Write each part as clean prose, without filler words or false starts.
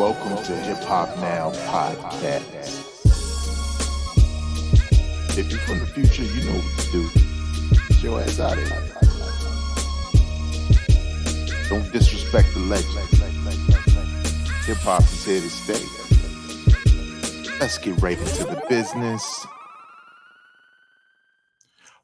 Welcome to Hip Hop Now Podcast. If you're from the future, you know what to do. Get your ass out of here. Don't disrespect the legend. Hip hop is here to stay. Let's get right into the business.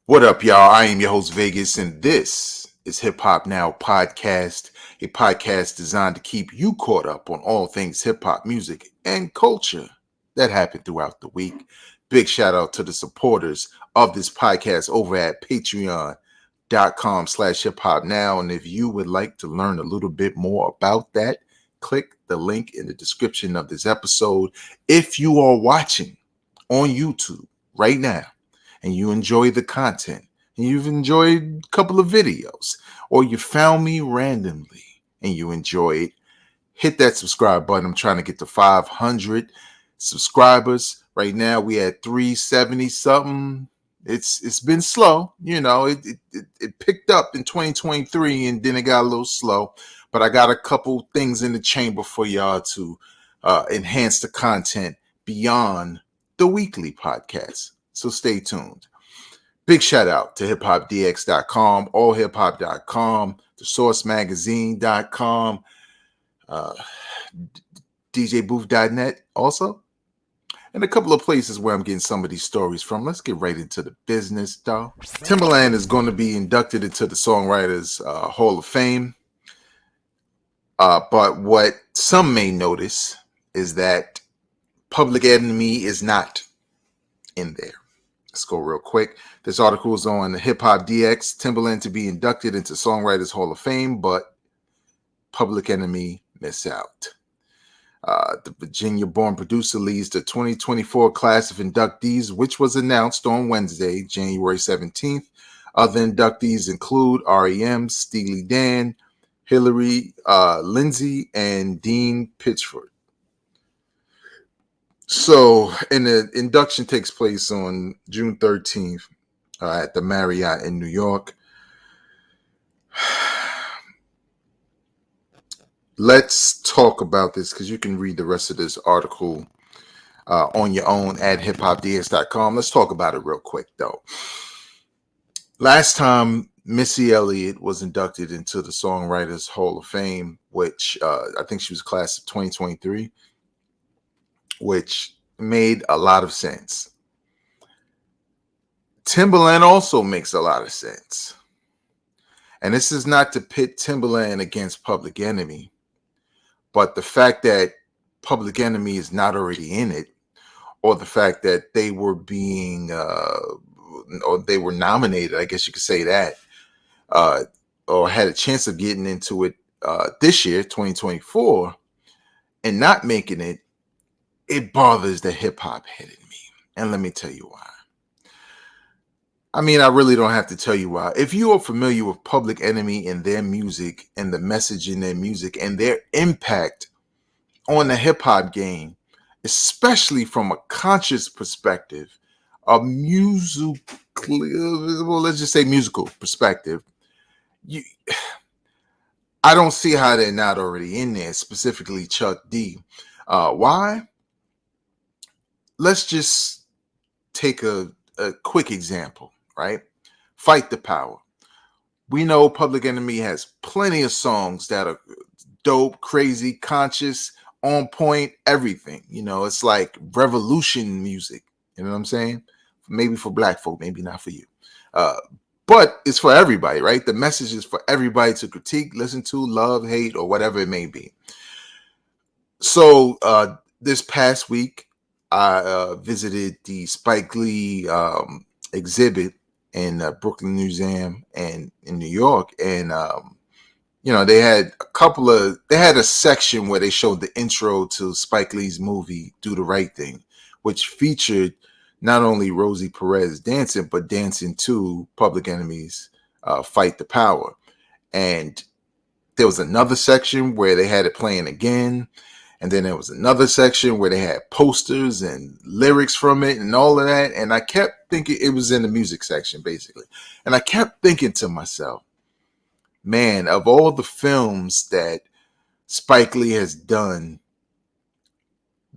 What up, y'all? I am your host, Vegas, and this is Hip Hop Now Podcast, a podcast designed to keep you caught up on all things hip hop music and culture that happened throughout the week. Big shout out to the supporters of this podcast over at patreon.com/hiphopnow. And if you would like to learn a little bit more about that, click the link in the description of this episode. If you are watching on YouTube right now and you enjoy the content, and you've enjoyed a couple of videos, or you found me randomly and you enjoyed, hit that subscribe button. I'm trying to get to 500 subscribers. Right now we at 370 something. It's been slow, you know. It picked up in 2023 and then it got a little slow. But I got a couple things in the chamber for y'all to enhance the content beyond the weekly podcast. So stay tuned. Big shout out to hiphopdx.com, allhiphop.com, thesourcemagazine.com, djbooth.net also, and a couple of places where I'm getting some of these stories from. Let's get right into the business, though. Timbaland is going to be inducted into the Songwriters Hall of Fame. But what some may notice is that Public Enemy is not in there. Let's go real quick. This article is on Hip Hop DX. Timbaland to be inducted into Songwriters Hall of Fame, but Public Enemy miss out. The Virginia-born producer leads the 2024 class of inductees, which was announced on Wednesday, January 17th. Other inductees include R.E.M., Steely Dan, Hillary Lindsey, and Dean Pitchford. So, and the induction takes place on June 13th at the Marriott in New York. Let's talk about this because you can read the rest of this article on your own at hiphopdx.com. Let's talk about it real quick, though. Last time Missy Elliott was inducted into the Songwriters Hall of Fame, which I think she was class of 2023. Which made a lot of sense. Timbaland also makes a lot of sense. And this is not to pit Timbaland against Public Enemy, but the fact that Public Enemy is not already in it, or the fact that they were being, or they were nominated, I guess you could say that, or had a chance of getting into it this year, 2024, and not making it, it bothers the hip-hop head in me. And let me tell you why. I mean, I really don't have to tell you why. If you are familiar with Public Enemy and their music and the message in their music and their impact on the hip-hop game, especially from a conscious perspective, a musical, well, let's just say musical perspective, I don't see how they're not already in there, specifically Chuck D. Why? Let's just take a quick example, right? Fight the Power. We know Public Enemy has plenty of songs that are dope, crazy, conscious, on point, everything. You know, it's like revolution music. You know what I'm saying? Maybe for black folk, maybe not for you. But it's for everybody, right? The message is for everybody to critique, listen to, love, hate, or whatever it may be. So this past week, I visited the Spike Lee exhibit in Brooklyn Museum and in New York, and you know, they had a section where they showed the intro to Spike Lee's movie Do the Right Thing, which featured not only Rosie Perez dancing, but dancing to Public Enemy's Fight the Power. And there was another section where they had it playing again. And then there was another section where they had posters and lyrics from it and all of that. And I kept thinking, it was in the music section, basically. And I kept thinking to myself, man, of all the films that Spike Lee has done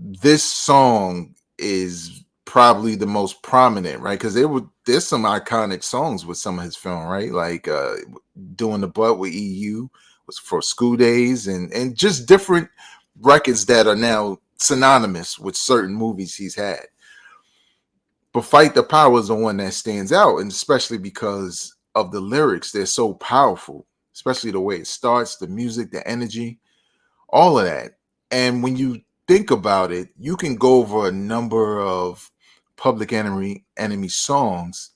this song is probably the most prominent, right? Because there's some iconic songs with some of his film, right? Like Doing the Butt with EU was for School Days, and just different records that are now synonymous with certain movies he's had. But Fight the Power is the one that stands out, and especially because of the lyrics. They're so powerful, especially the way it starts, the music, the energy, all of that. And when you think about it, you can go over a number of Public Enemy songs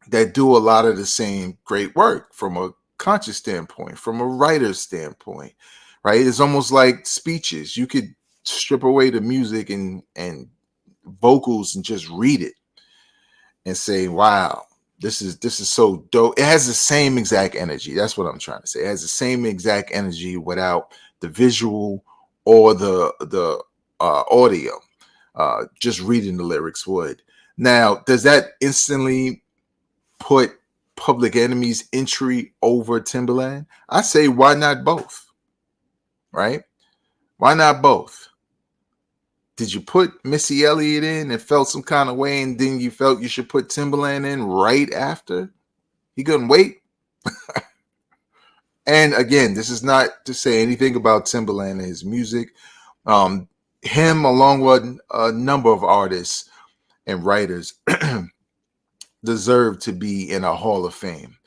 that do a lot of the same great work from a conscious standpoint, from a writer's standpoint, right? It's almost like speeches. You could strip away the music and vocals and just read it and say, wow, this is so dope. It has the same exact energy. That's what I'm trying to say. It has the same exact energy without the visual or the audio. Just reading the lyrics would. Now, does that instantly put Public Enemy's entry over Timberland? I say, why not both? Right? Why not both? Did you put Missy Elliott in and felt some kind of way, and then you felt you should put Timberland in right after? He couldn't wait. And again, this is not to say anything about Timberland and his music. Um, Him, along with a number of artists and writers, deserve to be in a Hall of Fame.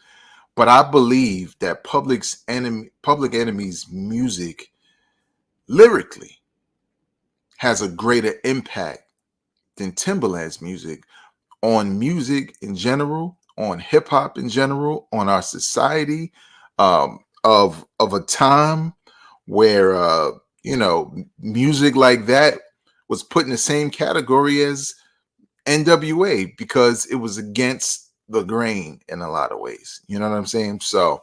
But I believe that Public Enemy's music, lyrically, has a greater impact than Timberland's music on music in general, on hip hop in general, on our society, of a time where music like that was put in the same category as NWA because it was against the grain in a lot of ways. You know what I'm saying? So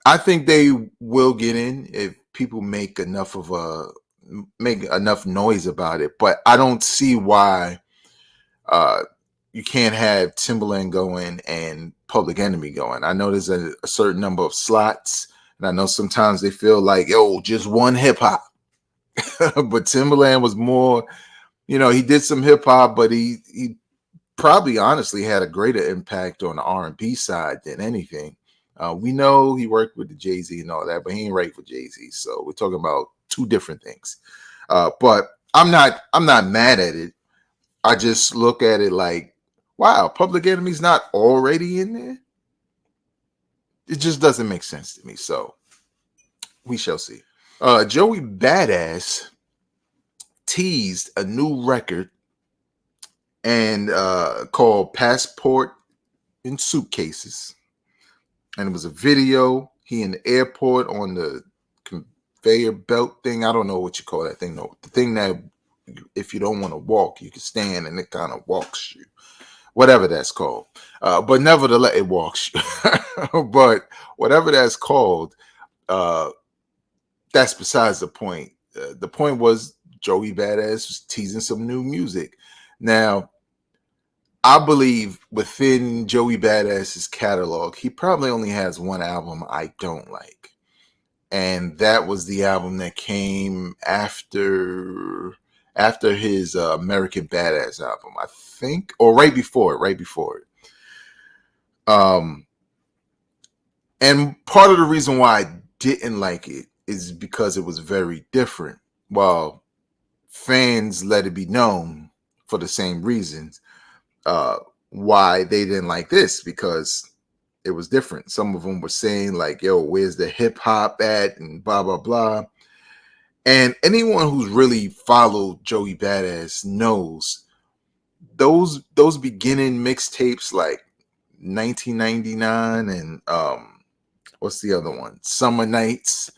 I think they will get in if people make enough noise about it. But I don't see why uh, you can't have Timberland going and Public Enemy going. I know there's a certain number of slots, and I know sometimes they feel like, yo, just one hip hop. But Timberland was more, he did some hip hop, but he probably honestly had a greater impact on the R&B side than anything. We know he worked with the Jay-Z and all that, but he ain't right for Jay-Z. So we're talking about two different things. But I'm not mad at it. I just look at it like, wow, Public Enemy's not already in there. It just doesn't make sense to me. So we shall see. Joey Badass teased a new record and called Passport in Suitcases. And it was a video. He in the airport on the conveyor belt thing. I don't know what you call that thing. No, the thing that if you don't want to walk, you can stand and it kind of walks you. Whatever that's called. But nevertheless, it walks you. But whatever that's called, that's besides the point. The point was Joey Badass was teasing some new music. Now, I believe within Joey Badass's catalog, he probably only has one album I don't like. And that was the album that came after his American Badass album, I think, or right before it. And part of the reason why I didn't like it is because it was very different. While fans let it be known for the same reasons why they didn't like this, because it was different. Some of them were saying like, yo, where's the hip hop at, and blah blah blah. And anyone who's really followed Joey Badass knows those beginning mixtapes like 1999 and what's the other one, Summer Nights,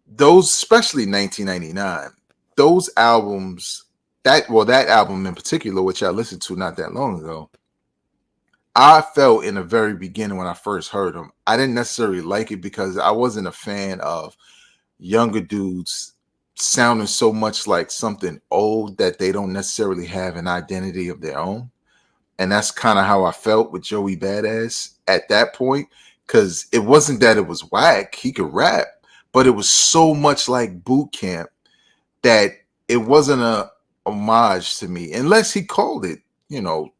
those, especially 1999, those albums, that album in particular, which I listened to not that long ago, I felt in the very beginning when I first heard them, I didn't necessarily like it because I wasn't a fan of younger dudes sounding so much like something old that they don't necessarily have an identity of their own. And that's kind of how I felt with Joey Badass at that point, because it wasn't that it was whack. He could rap, but it was so much like Boot Camp that it wasn't a homage to me, unless he called it, you know,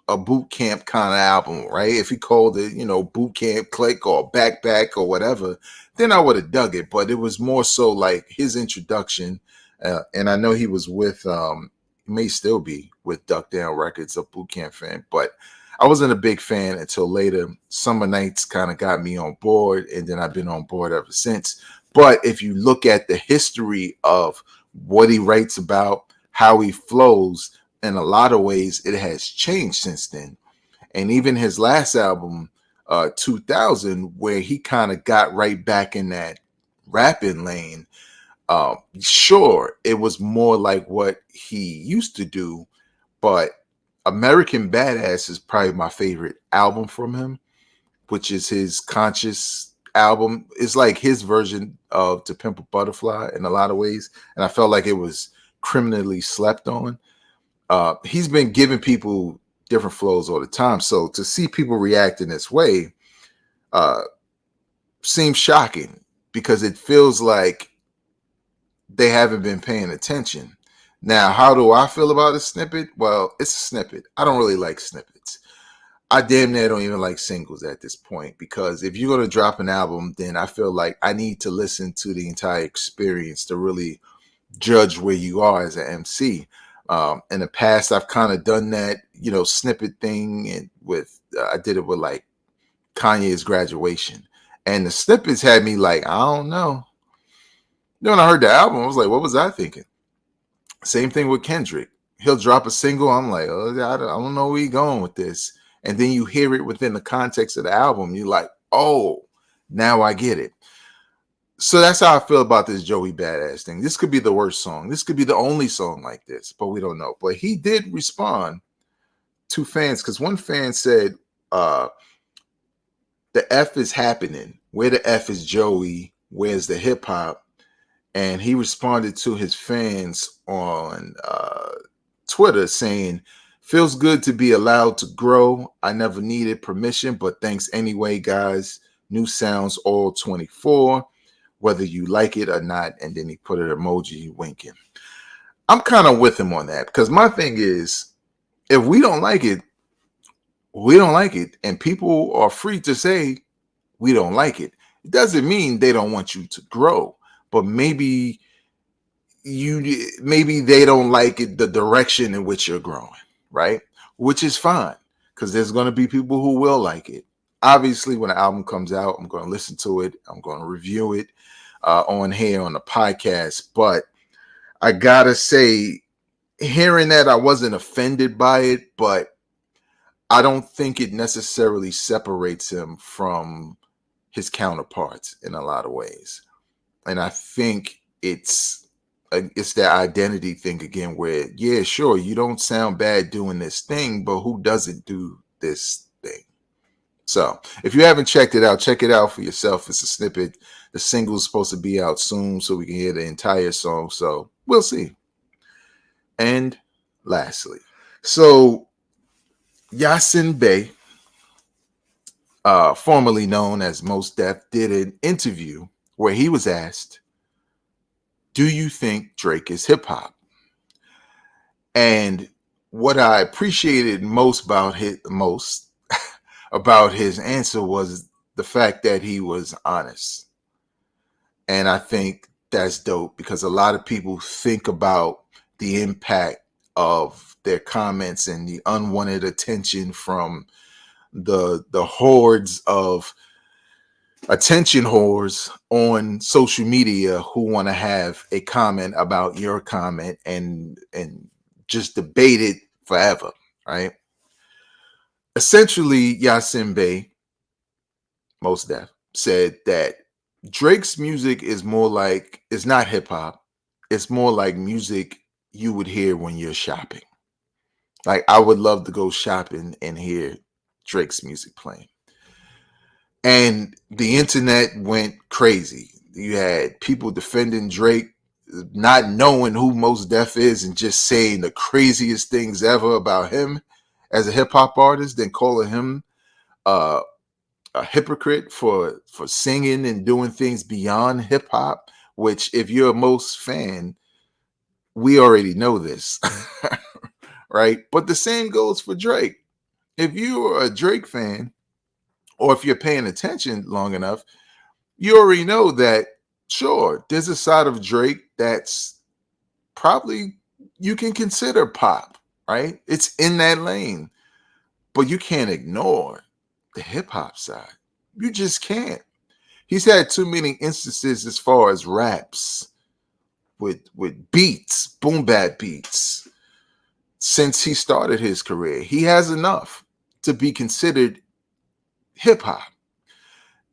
a boot camp kind of album, right? If he called it, you know, boot camp click or backpack or whatever, then I would have dug it. But it was more so like his introduction, and I know he was with, he may still be with Duck Down Records, a boot camp fan, but I wasn't a big fan until later. Summer Nights kind of got me on board, and then I've been on board ever since. But if you look at the history of what he writes about, how he flows, in a lot of ways, it has changed since then. And even his last album, 2000, where he kind of got right back in that rapping lane, sure, it was more like what he used to do, but American Badass is probably my favorite album from him, which is his conscious album. It's like his version of To Pimp a Butterfly in a lot of ways. And I felt like it was criminally slept on. He's been giving people different flows all the time. So to see people react in this way uh, seems shocking, because it feels like they haven't been paying attention. Now, how do I feel about a snippet? Well, it's a snippet. I don't really like snippets. I damn near don't even like singles at this point, because if you're going to drop an album, then I feel like I need to listen to the entire experience to really judge where you are as an MC. In the past, I've kind of done that, you know, snippet thing, and with I did it with like Kanye's Graduation, and the snippets had me like, I don't know. Then when I heard the album, I was like, what was I thinking? Same thing with Kendrick. He'll drop a single. I'm like, oh, I don't know where he's going with this. And then you hear it within the context of the album. You're like, oh, now I get it. So that's how I feel about this Joey Badass thing. This could be the worst song. This could be the only song like this, but we don't know. But he did respond to fans, because one fan said, the F is happening. Where the F is Joey? Where's the hip hop? And he responded to his fans on Twitter saying, feels good to be allowed to grow. I never needed permission, but thanks anyway, guys. New sounds all 24, whether you like it or not. And then he put an emoji winking. I'm kind of with him on that, because my thing is, if we don't like it, we don't like it. And people are free to say we don't like it. It doesn't mean they don't want you to grow, but maybe they don't like it, the direction in which you're growing, right? Which is fine, because there's going to be people who will like it. Obviously, when the album comes out, I'm going to listen to it. I'm going to review it on here on the podcast. But I gotta say, hearing that, I wasn't offended by it, but I don't think it necessarily separates him from his counterparts in a lot of ways. And I think it's that identity thing again, where, yeah, sure, you don't sound bad doing this thing, but who doesn't do this thing? So if you haven't checked it out, check it out for yourself. It's a snippet. The single is supposed to be out soon, so we can hear the entire song. So we'll see. And lastly, so Yasin Bey, formerly known as Mos Def, did an interview where he was asked, do you think Drake is hip hop? And what I appreciated most about his answer was the fact that he was honest. And I think that's dope, because a lot of people think about the impact of their comments and the unwanted attention from the hordes of attention whores on social media who want to have a comment about your comment and just debate it forever, right? Essentially, Yasin Bey, Mos Def, said that Drake's music is more like, it's not hip hop. It's more like music you would hear when you're shopping. Like, I would love to go shopping and hear Drake's music playing. And the internet went crazy. You had people defending Drake, not knowing who Mos Def is, and just saying the craziest things ever about him as a hip hop artist, then calling him a hypocrite for singing and doing things beyond hip hop. Which, if you're a Mos fan, We already know this, right? But the same goes for Drake. If you are a Drake fan, or if you're paying attention long enough, you already know that, sure, there's a side of Drake that's probably you can consider pop, right? It's in that lane, but you can't ignore the hip hop side. You just can't. He's had too many instances as far as raps with beats, boom bap beats, since he started his career. He has enough to be considered hip hop.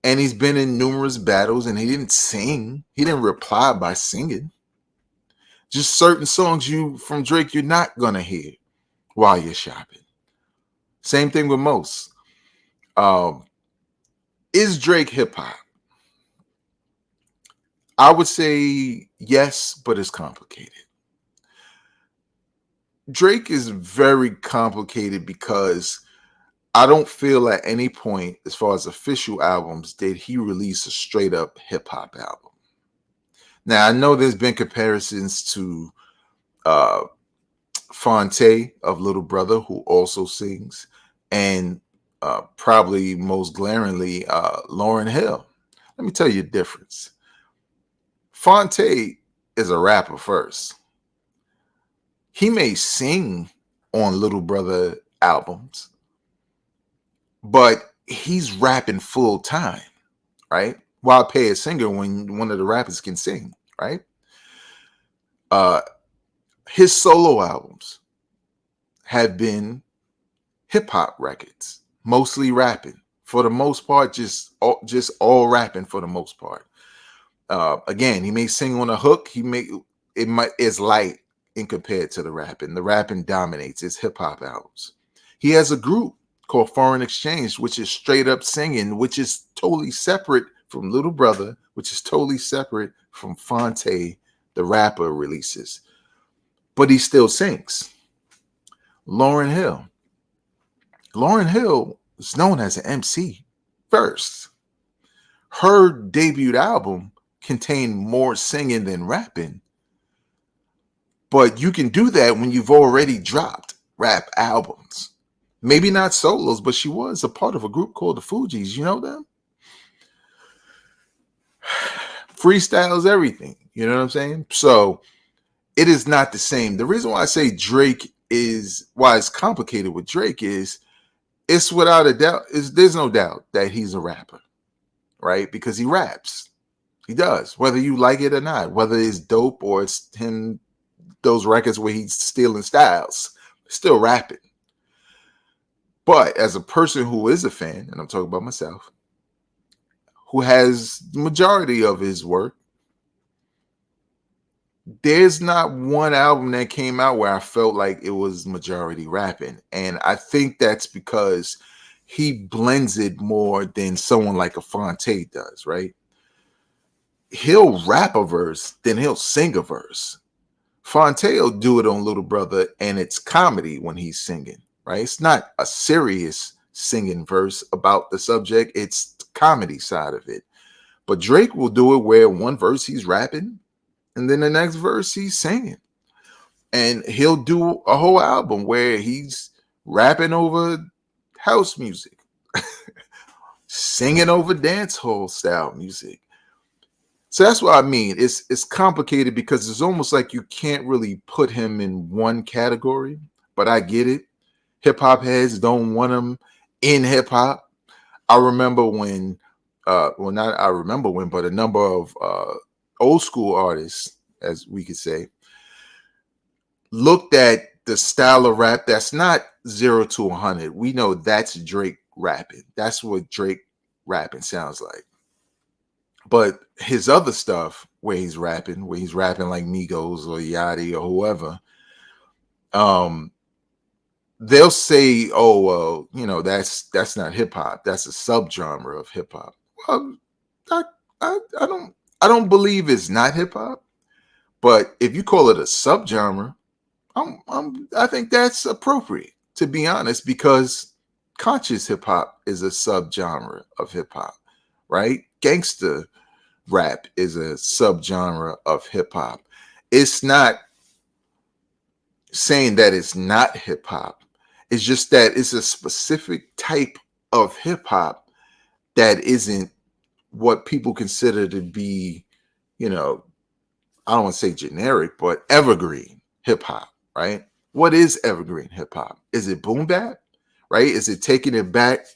And he's been in numerous battles and he didn't sing. He didn't reply by singing. Just certain songs you from Drake you're not gonna hear while you're shopping. Same thing with most. Um, is Drake hip hop? I would say yes, but it's complicated. Drake is very complicated because I don't feel at any point, as far as official albums, did he release a straight up hip hop album. Now I know there's been comparisons to uh, Fonte of Little Brother, who also sings, and probably most glaringly, Lauryn Hill. Let me tell you the difference. Fonte is a rapper first. He may sing on Little Brother albums, but he's rapping full time, right? Why pay a singer when one of the rappers can sing, right? Uh, his solo albums have been hip hop records, mostly rapping for the most part, just all rapping for the most part. Again, he may sing on a hook. It's light in compared to the rapping. The rapping dominates. It's hip hop albums. He has a group called Foreign Exchange, which is straight up singing, which is totally separate from Little Brother, which is totally separate from Fonte, the rapper releases. But he still sings. Lauryn Hill. Lauryn Hill is known as an MC first. Her debut album contained more singing than rapping. But you can do that when you've already dropped rap albums. Maybe not solos, but she was a part of a group called the Fugees. You know them? Freestyles everything. You know what I'm saying? So it is not the same. The reason why I say why it's complicated with Drake is it's without a doubt, there's no doubt that he's a rapper, right? Because he raps. He does, whether you like it or not, whether it's dope or it's him, those records where he's stealing styles, still rapping. But as a person who is a fan, and I'm talking about myself, who has the majority of his work, there's not one album that came out where I felt like it was majority rapping. And I think that's because he blends it more than someone like a Fonte does, right? He'll rap a verse, then he'll sing a verse. Fonte will do it on Little Brother, and it's comedy when he's singing, right? It's not a serious singing verse about the subject. It's the comedy side of it. But Drake will do it where one verse he's rapping, and then the next verse he's singing. And he'll do a whole album where he's rapping over house music, singing over dance hall style music. So that's what I mean. It's complicated because it's almost like you can't really put him in one category, but I get it. Hip hop heads don't want him in hip hop. I remember when, not I remember when, but a number of old school artists, as we could say, looked at the style of rap that's not 0 to 100. We know that's Drake rapping. That's what Drake rapping sounds like. But his other stuff, where he's rapping like Migos or Yachty or whoever, they'll say, "Oh, well, that's not hip hop. That's a subgenre of hip hop." Well, I don't believe it's not hip hop, but if you call it a subgenre, I think that's appropriate, to be honest, because conscious hip hop is a subgenre of hip hop, right? Gangster rap is a subgenre of hip hop. It's not saying that it's not hip hop. It's just that it's a specific type of hip hop that isn't what people consider to be, you know, I don't want to say generic, but evergreen hip hop, right? What is evergreen hip hop? Is it boom bap, right? Is it taking it back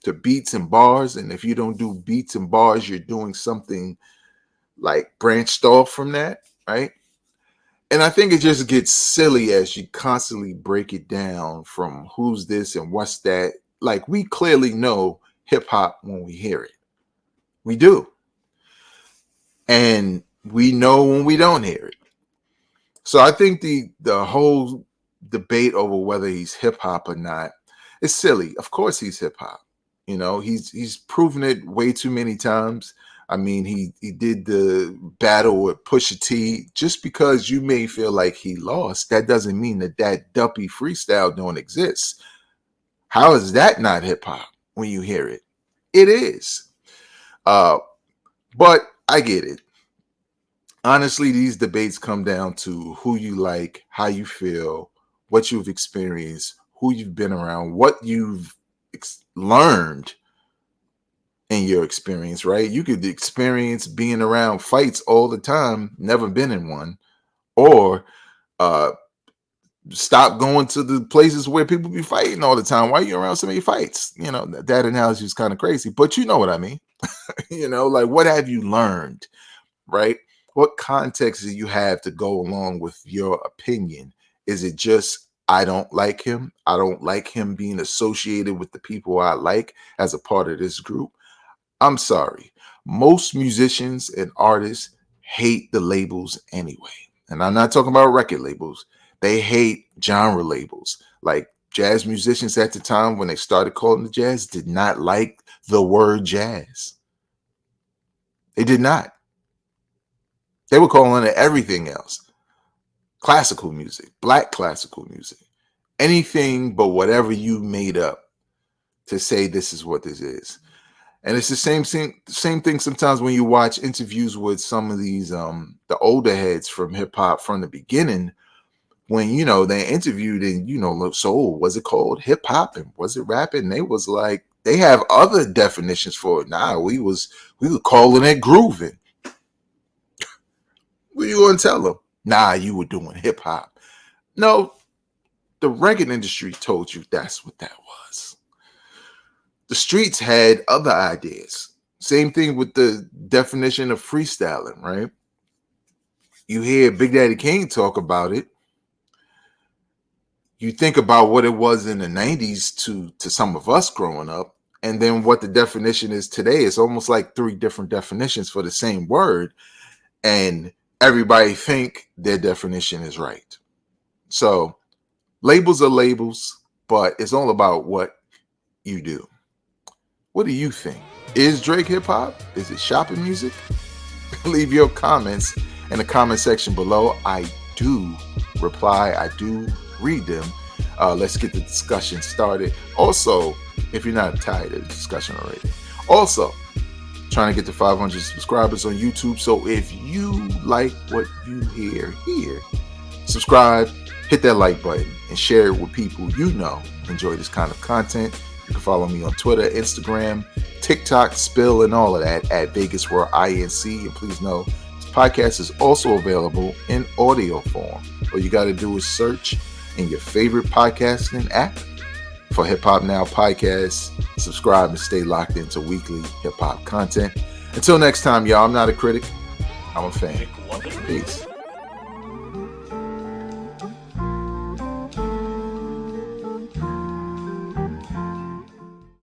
to beats and bars? And if you don't do beats and bars, you're doing something like branched off from that, right? And I think it just gets silly as you constantly break it down from who's this and what's that. Like, we clearly know hip hop when we hear it. We do. And we know when we don't hear it. So I think the whole debate over whether he's hip hop or not is silly. Of course he's hip hop. You know, he's proven it way too many times. I mean, he did the battle with Pusha T. Just because you may feel like he lost, that doesn't mean that duppy freestyle don't exist. How is that not hip hop when you hear it? It is. But I get it. Honestly, these debates come down to who you like, how you feel, what you've experienced, who you've been around, what you've learned in your experience, right? You could experience being around fights all the time, never been in one, or stop going to the places where people be fighting all the time. Why are you around so many fights? You know, that analogy is kind of crazy, but you know what I mean. You know, like, what have you learned, right? What context do you have to go along with your opinion? Is it just, I don't like him? I don't like him being associated with the people I like as a part of this group. I'm sorry. Most musicians and artists hate the labels anyway. And I'm not talking about record labels. They hate genre labels. Like, jazz musicians at the time when they started calling it jazz did not like the word jazz. They did not. They were calling it everything else. Classical music, black classical music, anything but whatever you made up to say this is what this is. And it's the same thing sometimes when you watch interviews with some of these the older heads from hip hop from the beginning, when, you know, they interviewed and, you know, so was it called hip hop and was it rapping? They was like, they have other definitions for it. Nah, we were calling it grooving. What are you going to tell them? Nah, you were doing hip hop. No, the record industry told you that's what that was. The streets had other ideas. Same thing with the definition of freestyling, right? You hear Big Daddy Kane talk about it. You think about what it was in the 90s to some of us growing up, and then what the definition is today. It's almost like three different definitions for the same word. And everybody think their definition is right. So labels are labels, but it's all about what you do. What do you think? Is Drake hip hop? Is it shopping music? Leave your comments in the comment section below. I do reply. I do read them. Let's get the discussion started. Also, if you're not tired of the discussion already. Also, trying to get to 500 subscribers on YouTube. So if you like what you hear here, subscribe, hit that like button, and share it with people you know enjoy this kind of content. You can follow me on Twitter, Instagram, TikTok, Spill, and all of that at Vegas World INC. And please know, this podcast is also available in audio form. All you got to do is search in your favorite podcasting app for Hip Hop Now Podcast. Subscribe and stay locked into weekly hip hop content. Until next time, y'all, I'm not a critic. I'm a fan. Peace.